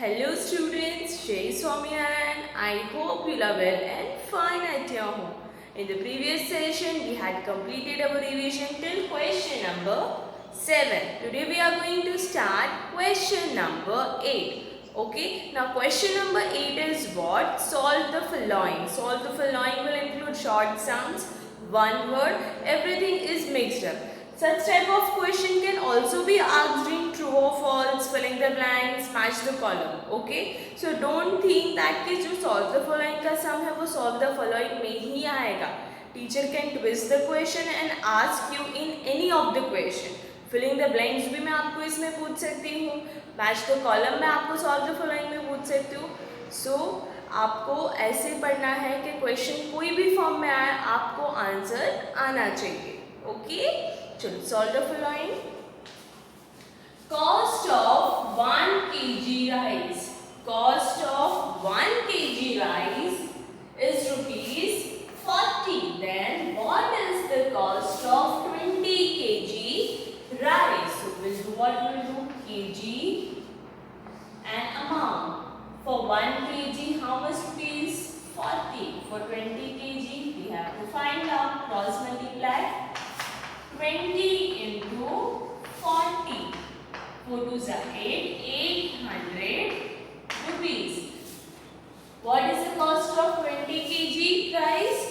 Hello students, Jay Swaminan. I hope you are well and fine at your home. In the previous session, we had completed our revision till question number 7. Today we are going to start question number 8. Okay, now question number 8 is what? Solve the following. Solve the following will include short sums, one word, everything is mixed up. Such type of question can also be asked in true or false, filling the blanks, match the column. Okay, so don't think that कि जो solve the following का sum है वो solve the following में ही आएगा. Teacher can twist the question and ask you in any of the question. Filling the blanks भी मैं आपको इसमें पूछ सकती हूँ. Match the column मैं आपको solve the following में पूछ सकती हूँ. So आपको ऐसे पढ़ना है कि क्वेश्चन कोई भी फॉर्म में आए आपको आंसर आना चाहिए. ओके, चलो solve the following. Cost of 1 kg rice. Cost of 1 kg rice is ₹40. Then what is the cost of 20 kg rice? So we'll do what we'll do, kg and amount. For 1 kg, how much rupees? 40. For 20 kg, we have to find out. Cross multiply. 20 into 40. 4 2s are 8. 800 rupees. What is the cost of 20 kg price?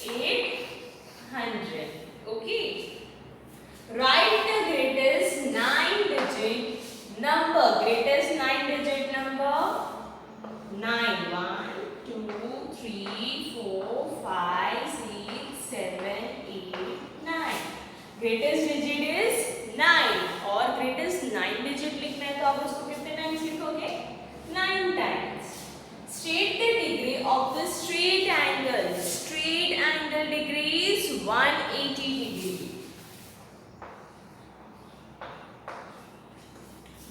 800. Okay. Write the greatest 9-digit number. Greatest 9-digit number. 9. 1, 2, 3, 4, 5, 6, 7, 8, 9. Greatest digit is 9 और greatest 9 digit लिखना है तो आप उसको कितने times लिखोगे? 9 times. State the degree of the straight angle. Straight angle degree is 180 degree.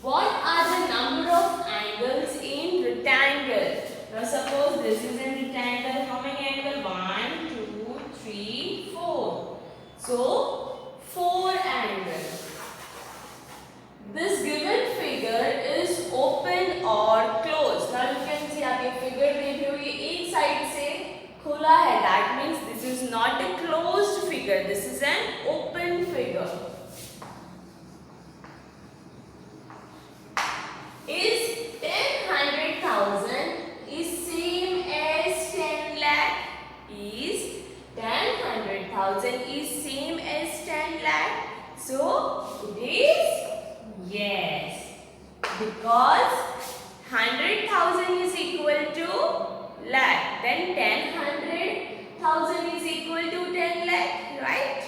What are the number of angles in rectangle? Now suppose this is a rectangle. How many angles? 1, 2, 3, 4. So 4 angles. This given figure is open or closed. Now you can see आप ये figure देख रहे हो, ये एक side से खुला है. That means this is not a closed figure. This is an open figure. Is 10,100,000 is same as 10 lakh? Is 10,100,000 is same as 10 lakh? So it is yes, because 100,000 is equal to lakh. Then 10,100,000 is equal to 10 lakh, right?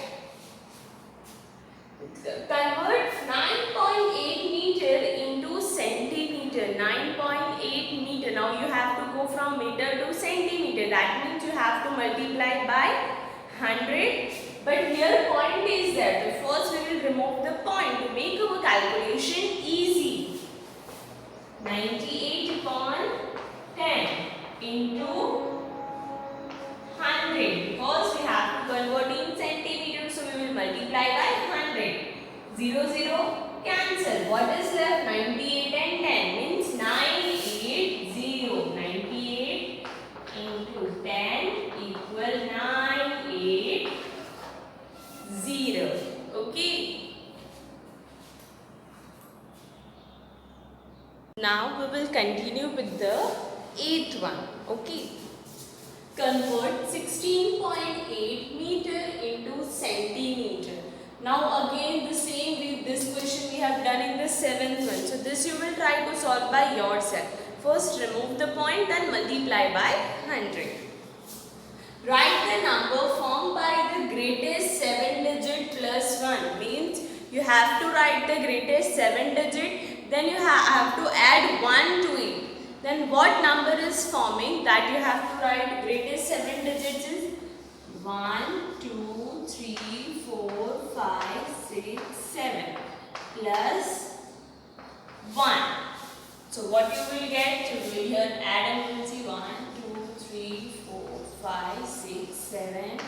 Convert 9.8 meter into centimeter. 9.8 meter. Now you have to go from meter to centimeter. That means you have to multiply by 100. But here point is there. So first we will remove the point to make our calculation easy. 98 upon 10 into 100. Because we have to convert in centimeter, so we will multiply by 100. 0 0 cancel. What is left? 98 and 10 means 980. 98 into 10 equal 980. Okay. Now we will continue with the 8th one. Okay. Convert 16.8 meter into centimeter. Now again the same with this question we have done in the 7th one. So this you will try to solve by yourself. First remove the point, then multiply by 100. Write the number formed by the greatest 7 digit plus 1. Means you have to write the greatest 7 digit, then you have to add 1 to it. Then what number is forming? That you have to write greatest 7 digits is 1, 2, 3, 4, 5, 6, 7 plus 1. So what you will get? You will here add and you will see 1, 2, 3, 4, 5, 6, 7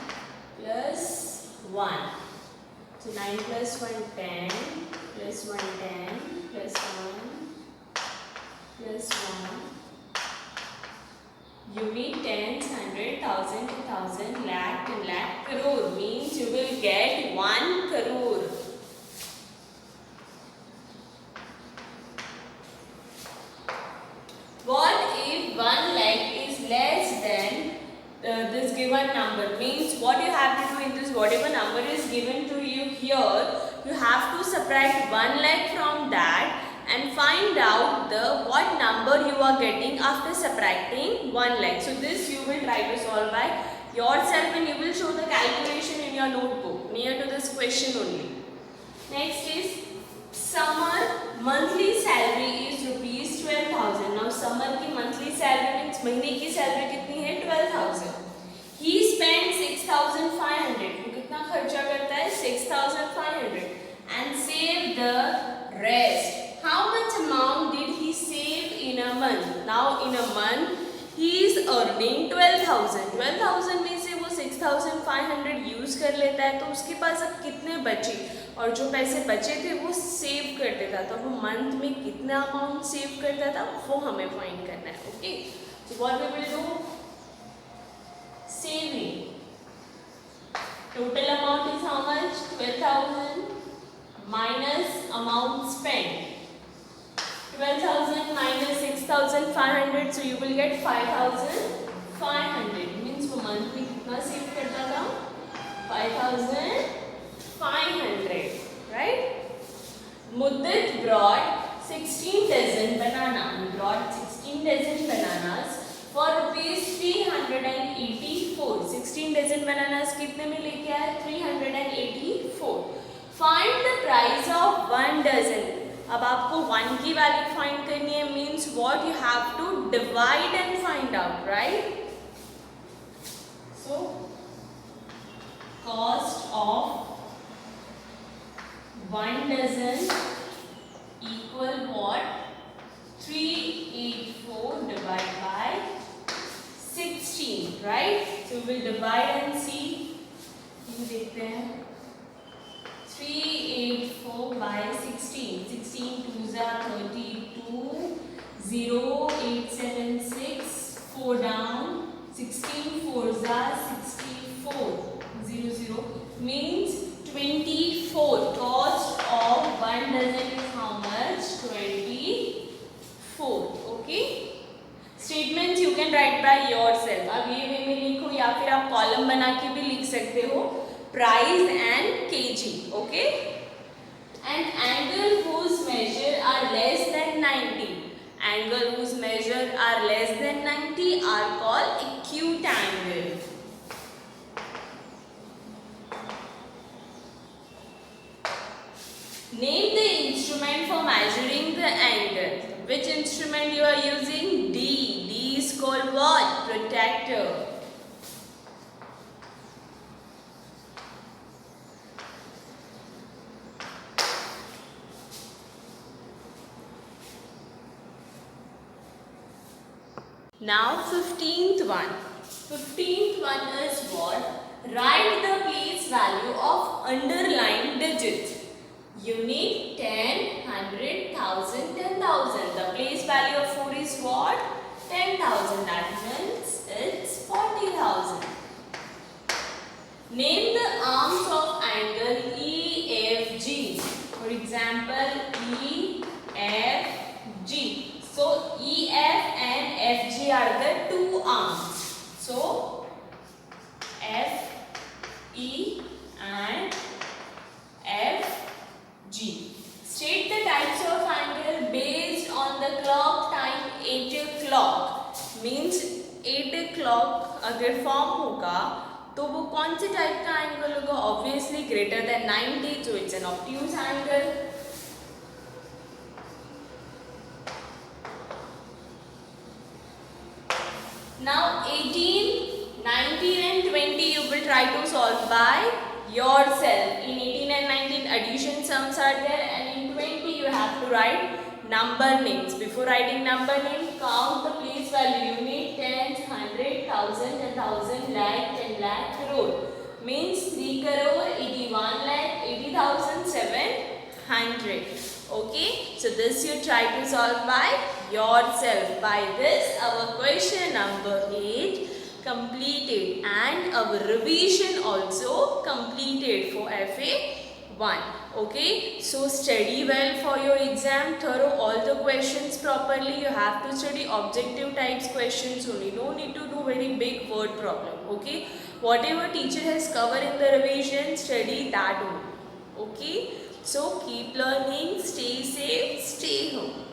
plus 1. So 9 plus 1, 10 plus 1, 10 plus 1 plus you need tens, hundred, thousand, thousand, lakh, 10 lakh, crore. Means you will get 1 crore. What if 1 lakh is less than this given number? Means what you have to do in this, whatever number is given to you here, you have to subtract 1 lakh from that and find out the what number you are getting after subtracting 1 lakh. So this you will try to solve by yourself and you will show the calculation in your notebook near to this question only. Next is summer monthly salary is rupees 12,000. Now summer की monthly salary means महीने की salary कितनी है 12,000. He spent 6,500. वो कितना खर्चा करता है 6,500 and save the rest. How much amount did he save in a month? Now in a month he is earning 12,000. 12,000 में से वो 6,500 यूज कर लेता है तो उसके पास अब कितने बचे और जो पैसे बचे थे वो सेव कर देता था. वो मंथ में कितना अमाउंट सेव करता था वो हमें फाइंड करना है. Okay, so what we will do, saving total amount is how much 12,000 minus amount spent. 12,000 minus 6,500, so you will get 5,500. Means वो month में कितना सेव करता था 5,500, right? Muddat brought 16 dozen banana. He brought 16 dozen bananas for rupees 384. 16 dozen bananas कितने में लेके आया 384. Find the price of 1 dozen. अब आपको 1 की वैल्यू फाइंड करनी है. Means what you have to divide and find out, right? So cost of 1 dozen equal what? 384 divided by 16, right? So we will divide and see. ये देखते हैं 384 by 16. 16 2s are 32. 0 8 7 6 4 down. 16 4s are 64. 0 0 means 24. Cost of 1 dozen is how much? 24. Okay. Statements you can write by yourself. अब ये वे में लिखो या फिर आप कॉलम बना के भी लिख सकते हो. Price and kg. Okay. An angle whose measure are less than 90. Angle whose measure are less than 90 are called acute angle. Name the instrument for measuring the angle. Which instrument you are using? D. D is called what? Protractor. Now 15th one. 15th one is what? Write the place value of underlined digits. Unit 10, 100, 1000, 10,000. The place value of 4 is what? 10,000. That means it's 40,000. Name the arms of angle EFG. For example, EFG. So EF and FG are the two arms. So FE and FG. State the types of angle based on the clock time 8 o'clock. Means 8 o'clock अगर form होगा तो वो कौन से type का angle होगा? Obviously greater than 90, so it's an obtuse angle. Now 18, 19 and 20 you will try to solve by yourself. In 18 and 19 addition sums are there and in 20 you have to write number names. Before writing number name, count the place value. You need tens, 100, 1000, 10,000, lakh, 10 lakh, crore. Means 3 crore, 81 lakh, 80,700. Okay, so this you try to solve by yourself. By this, our question number 8 completed and our revision also completed for FA1. Okay, so study well for your exam, thorough all the questions properly. You have to study objective types questions only. No need to do very big word problem. Okay, whatever teacher has covered in the revision, study that only. Okay. So keep learning, stay safe, stay home.